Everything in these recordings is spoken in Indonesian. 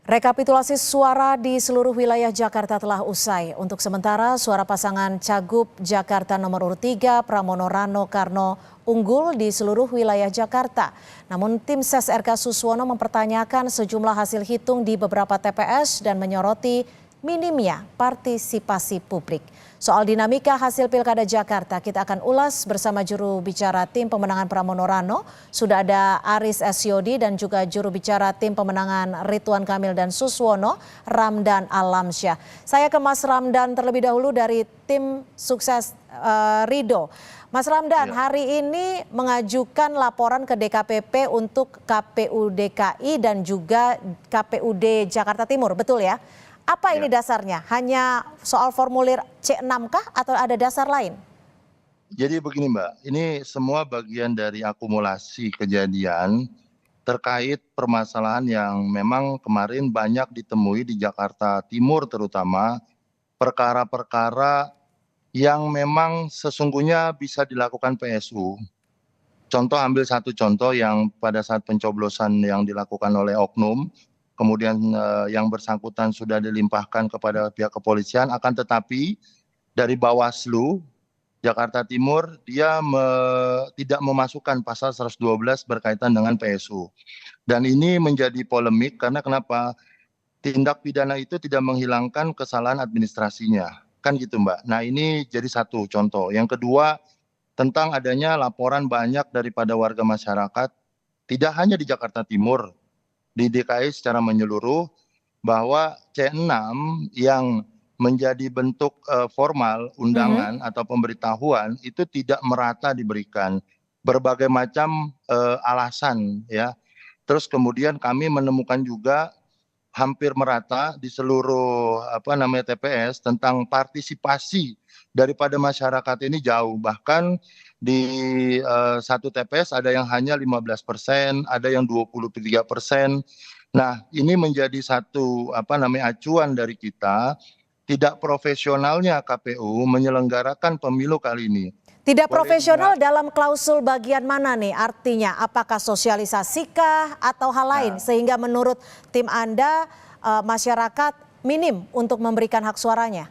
Rekapitulasi suara di seluruh wilayah Jakarta telah usai. Untuk sementara, suara pasangan Cagup Jakarta nomor urut 3 Pramono Rano Karno unggul di seluruh wilayah Jakarta. Namun tim Ses RK Suswono mempertanyakan sejumlah hasil hitung di beberapa TPS dan menyoroti minimnya partisipasi publik. Soal dinamika hasil Pilkada Jakarta, kita akan ulas bersama juru bicara tim pemenangan Pramono Rano. Sudah ada Aris Esyodi dan juga juru bicara tim pemenangan Ridwan Kamil dan Suswono, Ramdan Alamsyah. Saya ke Mas Ramdan terlebih dahulu dari tim sukses Rido. Mas Ramdan, hari ini mengajukan laporan ke DKPP untuk KPU DKI dan juga KPUD Jakarta Timur, betul ya? Apa ini dasarnya? Hanya soal formulir C6 kah atau ada dasar lain? Jadi begini Mbak, ini semua bagian dari akumulasi kejadian terkait permasalahan yang memang kemarin banyak ditemui di Jakarta Timur, terutama perkara-perkara yang memang sesungguhnya bisa dilakukan PSU. Contoh, ambil satu contoh yang pada saat pencoblosan yang dilakukan oleh oknum, kemudian yang bersangkutan sudah dilimpahkan kepada pihak kepolisian, akan tetapi dari Bawaslu Jakarta Timur dia tidak memasukkan pasal 112 berkaitan dengan PSU. Dan ini menjadi polemik karena kenapa? Tindak pidana itu tidak menghilangkan kesalahan administrasinya. Kan gitu Mbak. Nah ini jadi satu contoh. Yang kedua, tentang adanya laporan banyak daripada warga masyarakat, tidak hanya di Jakarta Timur, di DKI secara menyeluruh, bahwa C6 yang menjadi bentuk formal undangan atau pemberitahuan itu tidak merata diberikan. Berbagai macam alasan ya. Terus kemudian kami menemukan juga hampir merata di seluruh TPS tentang partisipasi daripada masyarakat ini jauh. Bahkan di satu TPS ada yang hanya 15%, ada yang 23%. Nah, ini menjadi satu acuan dari kita, tidak profesionalnya KPU menyelenggarakan pemilu kali ini. Tidak profesional dalam klausul bagian mana nih artinya? Apakah sosialisasikah atau hal lain sehingga menurut tim Anda masyarakat minim untuk memberikan hak suaranya?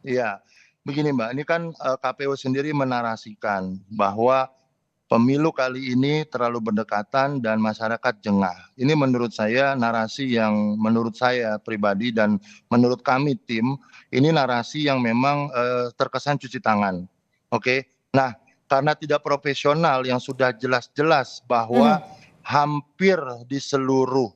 Iya, begini Mbak, ini kan KPU sendiri menarasikan bahwa pemilu kali ini terlalu berdekatan dan masyarakat jengah. Ini menurut saya narasi yang menurut saya pribadi dan menurut kami tim, ini narasi yang memang terkesan cuci tangan. Oke. Nah, karena tidak profesional yang sudah jelas-jelas bahwa hampir di seluruh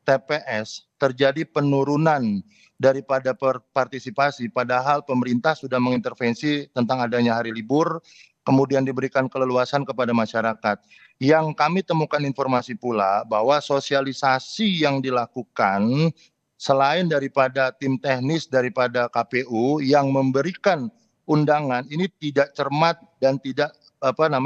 TPS terjadi penurunan daripada partisipasi, padahal pemerintah sudah mengintervensi tentang adanya hari libur, kemudian diberikan keleluasan kepada masyarakat. Yang kami temukan informasi pula bahwa sosialisasi yang dilakukan selain daripada tim teknis daripada KPU yang memberikan undangan ini tidak cermat dan tidak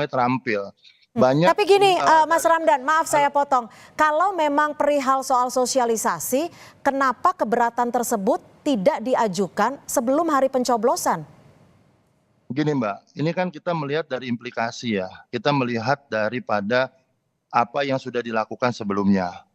terampil. Tapi gini Mas Ramdan, maaf saya potong. Kalau memang perihal soal sosialisasi, kenapa keberatan tersebut tidak diajukan sebelum hari pencoblosan? Gini Mbak, ini kan kita melihat dari implikasi ya. Kita melihat daripada apa yang sudah dilakukan sebelumnya.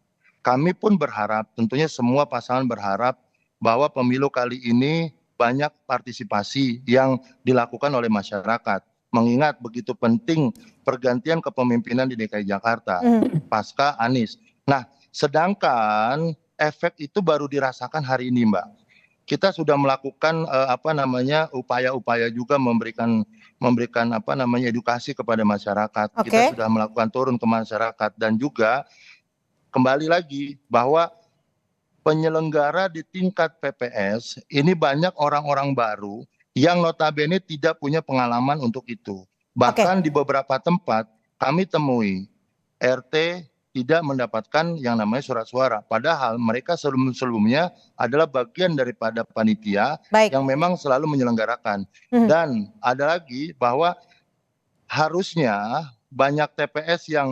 Kami pun berharap, tentunya semua pasangan berharap bahwa pemilu kali ini banyak partisipasi yang dilakukan oleh masyarakat. Mengingat begitu penting pergantian kepemimpinan di DKI Jakarta pasca Anies. Nah, sedangkan efek itu baru dirasakan hari ini, Mbak. Kita sudah melakukan upaya-upaya juga memberikan edukasi kepada masyarakat. Kita sudah melakukan turun ke masyarakat dan juga kembali lagi bahwa penyelenggara di tingkat PPS ini banyak orang-orang baru yang notabene tidak punya pengalaman untuk itu. Bahkan di beberapa tempat kami temui RT tidak mendapatkan yang namanya surat suara. Padahal mereka sebelumnya adalah bagian daripada panitia yang memang selalu menyelenggarakan. Dan ada lagi bahwa harusnya banyak TPS yang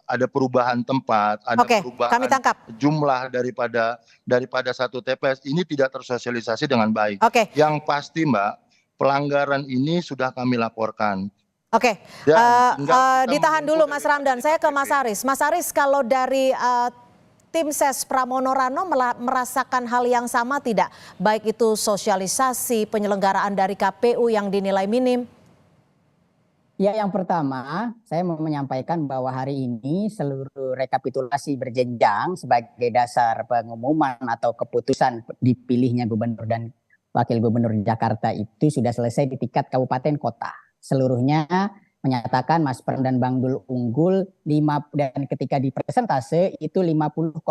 ada perubahan tempat, ada perubahan jumlah daripada satu TPS, ini tidak tersosialisasi dengan baik. Yang pasti Mbak, pelanggaran ini sudah kami laporkan. Ditahan dulu Mas Ramdan, saya ke Mas Aris. Mas Aris, kalau dari tim ses Pramono Rano merasakan hal yang sama tidak? Baik itu sosialisasi penyelenggaraan dari KPU yang dinilai minim. Ya, yang pertama saya mau menyampaikan bahwa hari ini seluruh rekapitulasi berjenjang sebagai dasar pengumuman atau keputusan dipilihnya gubernur dan wakil gubernur Jakarta itu sudah selesai di tingkat kabupaten kota. Seluruhnya menyatakan Mas Pram dan Bang Dul unggul dan ketika di persentase itu 50,07%.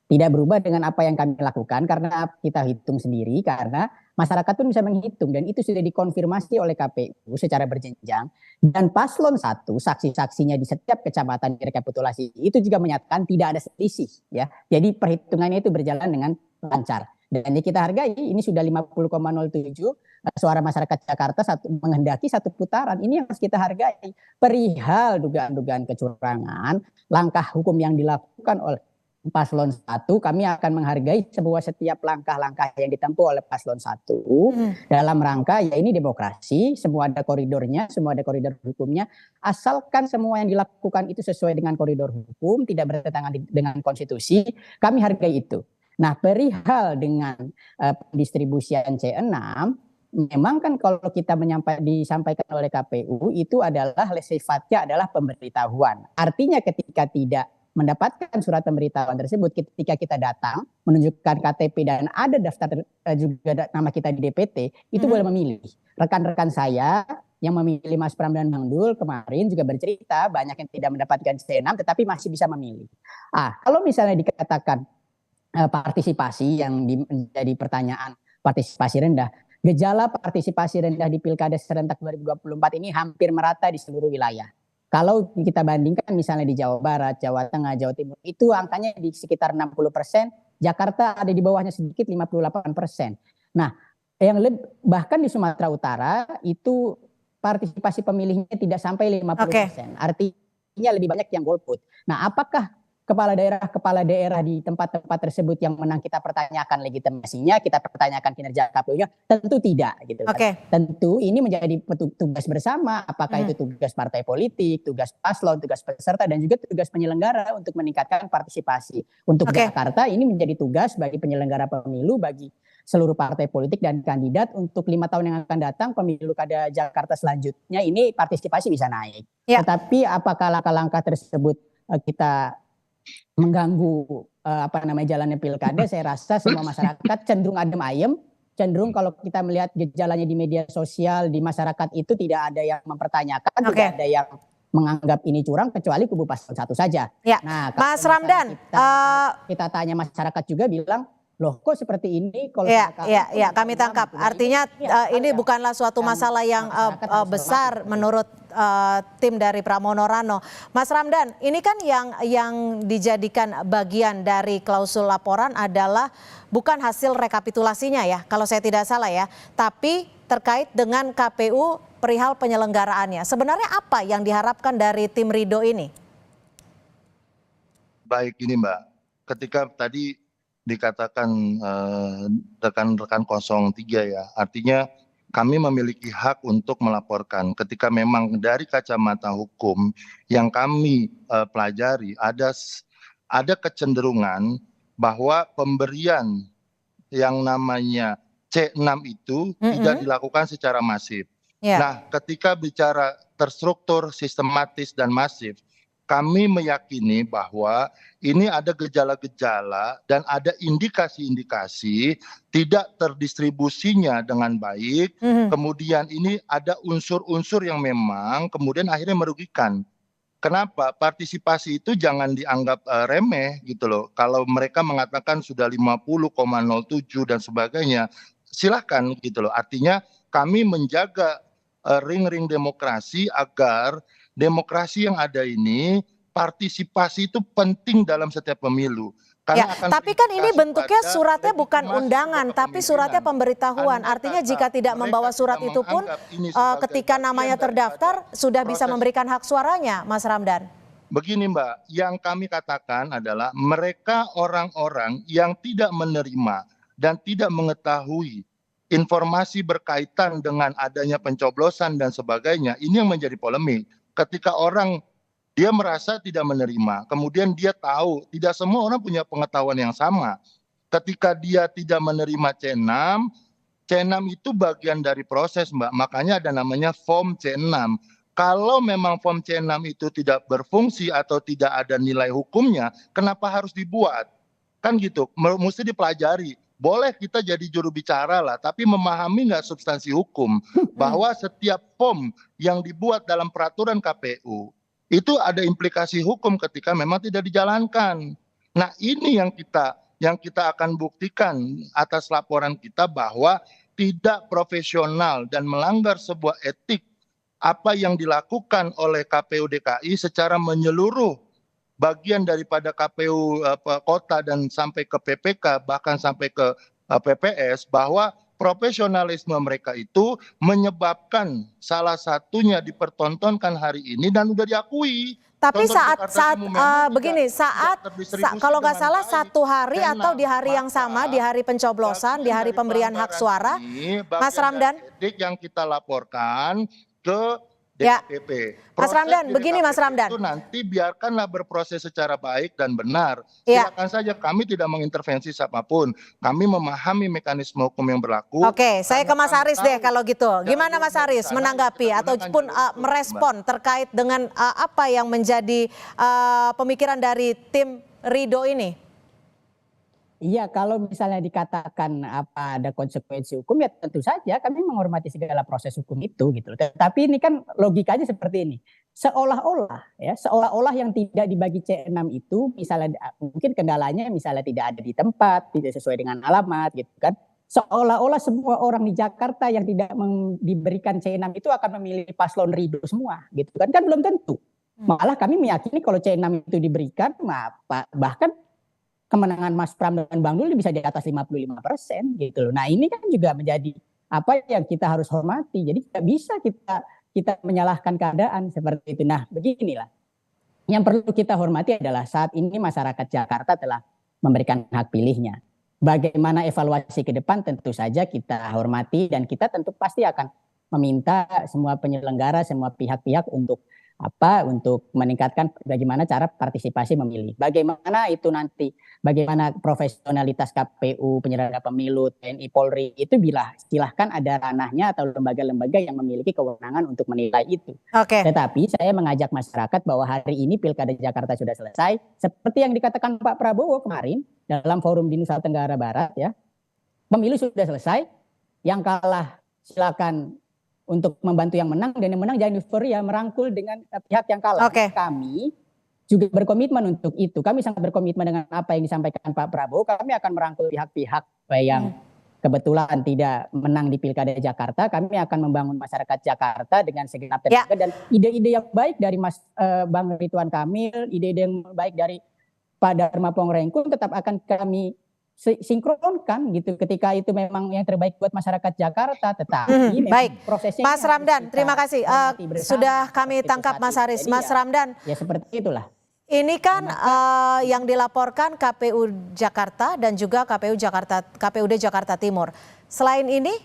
Tidak berubah dengan apa yang kami lakukan karena kita hitung sendiri, karena masyarakat pun bisa menghitung dan itu sudah dikonfirmasi oleh KPU secara berjenjang. Dan paslon 1 saksi-saksinya di setiap kecamatan di rekapitulasi itu juga menyatakan tidak ada selisih ya. Jadi perhitungannya itu berjalan dengan lancar. Dan ini kita hargai, ini sudah 50,07 suara masyarakat Jakarta menghendaki satu putaran. Ini harus kita hargai. Perihal dugaan-dugaan kecurangan, langkah hukum yang dilakukan oleh paslon 1, kami akan menghargai setiap langkah-langkah yang ditempuh oleh paslon 1 dalam rangka ya ini demokrasi, semua ada koridornya, semua ada koridor hukumnya, asalkan semua yang dilakukan itu sesuai dengan koridor hukum, tidak bertentangan dengan konstitusi, kami hargai itu. Nah, perihal dengan pendistribusian C6, memang kan kalau kita disampaikan oleh KPU itu adalah sifatnya adalah pemberitahuan. Artinya ketika tidak mendapatkan surat pemberitahuan tersebut, ketika kita datang menunjukkan KTP dan ada daftar juga nama kita di DPT, itu boleh memilih. Rekan-rekan saya yang memilih Mas Pram dan Bang Dul kemarin juga bercerita banyak yang tidak mendapatkan C6 tetapi masih bisa memilih. Kalau misalnya dikatakan partisipasi yang menjadi pertanyaan, partisipasi rendah, gejala partisipasi rendah di Pilkada serentak 2024 ini hampir merata di seluruh wilayah. Kalau kita bandingkan misalnya di Jawa Barat, Jawa Tengah, Jawa Timur, itu angkanya di sekitar 60%, Jakarta ada di bawahnya sedikit 58%. Nah, bahkan di Sumatera Utara itu partisipasi pemilihnya tidak sampai 50%. Artinya lebih banyak yang golput. Nah, apakah kepala daerah di tempat-tempat tersebut yang menang kita pertanyakan legitimasinya, kita pertanyakan kinerja KPU-nya? Tentu tidak gitu kan. Tentu ini menjadi tugas bersama, apakah itu tugas partai politik, tugas paslon, tugas peserta dan juga tugas penyelenggara untuk meningkatkan partisipasi. Untuk Jakarta ini menjadi tugas bagi penyelenggara pemilu, bagi seluruh partai politik dan kandidat untuk 5 tahun yang akan datang pemilu kada Jakarta selanjutnya ini partisipasi bisa naik. Tetapi apakah langkah-langkah tersebut kita mengganggu jalannya pilkada? Saya rasa semua masyarakat cenderung adem ayem, cenderung kalau kita melihat gejalanya di media sosial di masyarakat itu tidak ada yang mempertanyakan, tidak ada yang menganggap ini curang kecuali kubu paslon 1 saja. Nah, Mas Ramdan, kita tanya masyarakat juga bilang, loh kok seperti ini? Kalau kami tangkap. Artinya ini bukanlah suatu masalah yang besar menurut tim dari Pramono Rano. Mas Ramdan, ini kan yang dijadikan bagian dari klausul laporan adalah bukan hasil rekapitulasinya ya, kalau saya tidak salah ya, tapi terkait dengan KPU perihal penyelenggaraannya. Sebenarnya apa yang diharapkan dari tim Ridho ini? Baik ini Mbak, ketika tadi dikatakan rekan-rekan 03 ya, artinya kami memiliki hak untuk melaporkan ketika memang dari kacamata hukum yang kami pelajari ada kecenderungan bahwa pemberian yang namanya C6 itu tidak dilakukan secara masif. Nah, ketika bicara terstruktur, sistematis dan masif, kami meyakini bahwa ini ada gejala-gejala dan ada indikasi-indikasi tidak terdistribusinya dengan baik. Kemudian ini ada unsur-unsur yang memang kemudian akhirnya merugikan. Kenapa? Partisipasi itu jangan dianggap remeh gitu loh. Kalau mereka mengatakan sudah 50,07 dan sebagainya, silakan gitu loh. Artinya kami menjaga ring-ring demokrasi agar demokrasi yang ada ini, partisipasi itu penting dalam setiap pemilu. Tapi kan ini bentuknya suratnya bukan undangan, tapi suratnya pemberitahuan. Artinya jika tidak membawa surat itu pun ketika namanya terdaftar sudah bisa memberikan hak suaranya, Mas Ramdan. Begini Mbak, yang kami katakan adalah mereka orang-orang yang tidak menerima dan tidak mengetahui informasi berkaitan dengan adanya pencoblosan dan sebagainya, ini yang menjadi polemik. Ketika orang dia merasa tidak menerima. Kemudian dia tahu tidak semua orang punya pengetahuan yang sama. Ketika dia tidak menerima C6, C6 itu bagian dari proses, Mbak. Makanya ada namanya form C6. Kalau memang form C6 itu tidak berfungsi atau tidak ada nilai hukumnya, kenapa harus dibuat? Kan gitu, mesti dipelajari. Boleh kita jadi juru bicara lah, tapi memahami nggak substansi hukum bahwa setiap form yang dibuat dalam peraturan KPU itu ada implikasi hukum ketika memang tidak dijalankan. Nah, ini yang kita akan buktikan atas laporan kita bahwa tidak profesional dan melanggar sebuah etik apa yang dilakukan oleh KPU DKI secara menyeluruh, bagian daripada KPU kota dan sampai ke PPK bahkan sampai ke PPS, bahwa profesionalisme mereka itu menyebabkan salah satunya dipertontonkan hari ini dan sudah diakui. Tapi Contoh saat Jakarta saat Timur memang begini, tidak terdistribusi kalau nggak dengan salah baik. satu hari atau di hari yang Maka sama, di hari pencoblosan, di bagian hari dari pemberian hak pelanggaran suara, ini, Mas bagian Ramdan. dari etik yang kita laporkan ke Ya. DKPP. Mas Proses Ramdan, di begini Mas DKPP Ramdan. itu nanti biarkanlah berproses secara baik dan benar. Ya. Silakan saja, kami tidak mengintervensi siapapun. Kami memahami mekanisme hukum yang berlaku. Oke, saya ke Mas Haris deh kalau gitu. Gimana Mas jalur dari Haris sana menanggapi yang kita ataupun gunakan jalur itu, merespon terkait dengan apa yang menjadi pemikiran dari tim Ridho ini? Iya, kalau misalnya dikatakan apa ada konsekuensi hukum, ya tentu saja kami menghormati segala proses hukum itu gitu loh. Tapi ini kan logikanya seperti ini. Seolah-olah yang tidak dibagi C6 itu misalnya mungkin kendalanya misalnya tidak ada di tempat, tidak sesuai dengan alamat gitu kan. Seolah-olah semua orang di Jakarta yang tidak diberikan C6 itu akan memilih paslon Ridho semua gitu kan. Kan belum tentu. Malah kami meyakini kalau C6 itu diberikan, bahkan kemenangan Mas Pram dan Bang Dul bisa di atas 55% gitu loh. Nah, ini kan juga menjadi apa yang kita harus hormati. Jadi tidak bisa kita menyalahkan keadaan seperti itu. Nah, beginilah. Yang perlu kita hormati adalah saat ini masyarakat Jakarta telah memberikan hak pilihnya. Bagaimana evaluasi ke depan tentu saja kita hormati, dan kita tentu pasti akan meminta semua penyelenggara, semua pihak-pihak untuk meningkatkan bagaimana cara partisipasi memilih. Bagaimana itu nanti, bagaimana profesionalitas KPU, penyelenggara pemilu, TNI, Polri, itu silahkan ada ranahnya atau lembaga-lembaga yang memiliki kewenangan untuk menilai itu. Oke. Tetapi saya mengajak masyarakat bahwa hari ini Pilkada Jakarta sudah selesai. Seperti yang dikatakan Pak Prabowo kemarin dalam forum di Nusa Tenggara Barat, ya, pemilu sudah selesai, yang kalah silakan untuk membantu yang menang, dan yang menang jangan euforia merangkul dengan pihak yang kalah. Oke. Kami juga berkomitmen untuk itu. Kami sangat berkomitmen dengan apa yang disampaikan Pak Prabowo. Kami akan merangkul pihak-pihak yang kebetulan tidak menang di Pilkada Jakarta. Kami akan membangun masyarakat Jakarta dengan segenap tenaga, dan ide-ide yang baik dari Mas Bang Ridwan Kamil, ide-ide yang baik dari Pak Dharma Pongrengkun tetap akan kami sinkronkan gitu ketika itu memang yang terbaik buat masyarakat Jakarta. Tetapi baik, prosesnya Mas Ramdan, terima kasih. Sudah kami tangkap Mas Haris. Jadi Mas Ramdan, ya seperti itulah. ini kan yang dilaporkan KPU Jakarta dan juga KPUD Jakarta Timur. Selain ini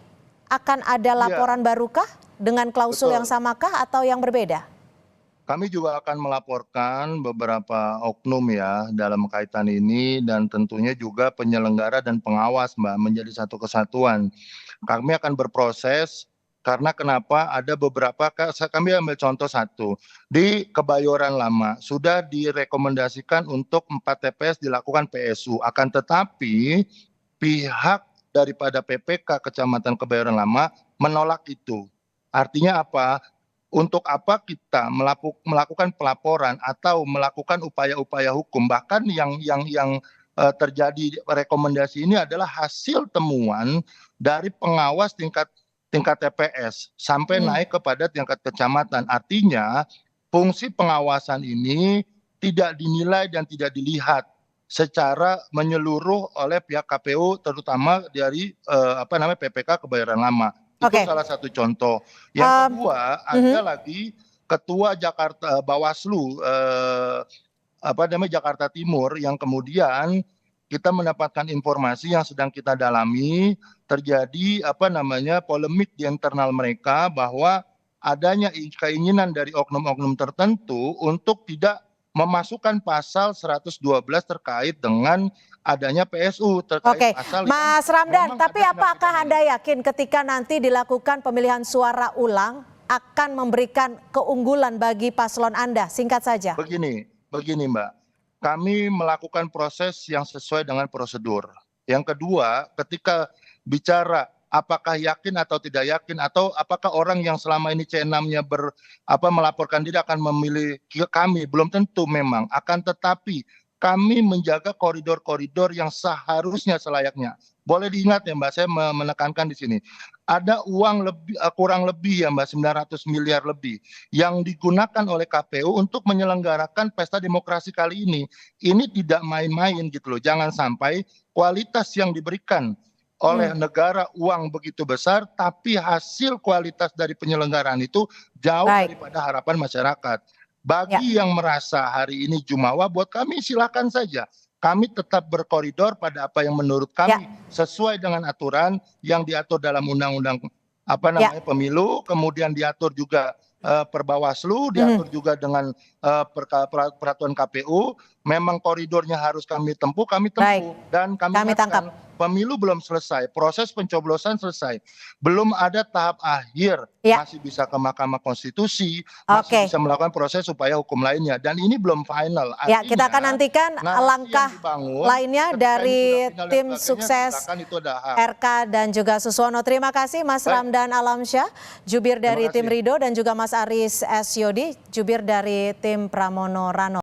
akan ada laporan barukah dengan klausul yang samakah atau yang berbeda? Kami juga akan melaporkan beberapa oknum ya dalam kaitan ini, dan tentunya juga penyelenggara dan pengawas, Mbak, menjadi satu kesatuan. Kami akan berproses karena kenapa ada beberapa, kami ambil contoh satu. Di Kebayoran Lama sudah direkomendasikan untuk 4 TPS dilakukan PSU. Akan tetapi pihak daripada PPK Kecamatan Kebayoran Lama menolak itu. Artinya apa? Untuk apa kita melakukan pelaporan atau melakukan upaya-upaya hukum, bahkan yang terjadi rekomendasi ini adalah hasil temuan dari pengawas tingkat TPS sampai naik kepada tingkat kecamatan. Artinya fungsi pengawasan ini tidak dinilai dan tidak dilihat secara menyeluruh oleh pihak KPU, terutama dari PPK Kebayoran Lama. Itu salah satu contoh. Yang kedua, ada lagi Ketua Bawaslu Jakarta Timur yang kemudian kita mendapatkan informasi yang sedang kita dalami, terjadi polemik di internal mereka bahwa adanya keinginan dari oknum-oknum tertentu untuk tidak memasukkan pasal 112 terkait dengan adanya PSU, Oke, terkait pasal yang Mas Ramdan, memang tapi ada tindak apakah pidana. Anda yakin ketika nanti dilakukan pemilihan suara ulang akan memberikan keunggulan bagi paslon Anda? Singkat saja. Begini Mbak, kami melakukan proses yang sesuai dengan prosedur. Yang kedua, ketika bicara apakah yakin atau tidak yakin, atau apakah orang yang selama ini C6-nya melaporkan diri akan memilih kami, belum tentu memang. Akan tetapi kami menjaga koridor-koridor yang seharusnya selayaknya. Boleh diingat ya Mbak, saya menekankan di sini. Ada uang kurang lebih ya Mbak, 900 miliar lebih yang digunakan oleh KPU untuk menyelenggarakan pesta demokrasi kali ini. Ini tidak main-main gitu loh. Jangan sampai kualitas yang diberikan oleh negara uang begitu besar, tapi hasil kualitas dari penyelenggaraan itu jauh Baik. daripada harapan masyarakat. Ya. Bagi yang merasa hari ini jumawa, buat kami silakan saja. Kami tetap berkoridor pada apa yang menurut kami sesuai dengan aturan yang diatur dalam undang-undang pemilu, kemudian diatur juga Perbawaslu, diatur juga dengan peraturan KPU. Memang koridornya harus kami tempuh, kami tempuh. Dan kami tangkap. Pemilu belum selesai, proses pencoblosan selesai, belum ada tahap akhir, masih bisa ke Mahkamah Konstitusi, masih bisa melakukan proses upaya hukum lainnya, dan ini belum final. Ya, kita akan nantikan langkah lainnya dari tim sukses RK dan juga Suswono. Terima kasih Mas Ramdan Alamsyah, jubir dari tim Ridho, dan juga Mas Aris S. Yodi, jubir dari tim Pramono Rano.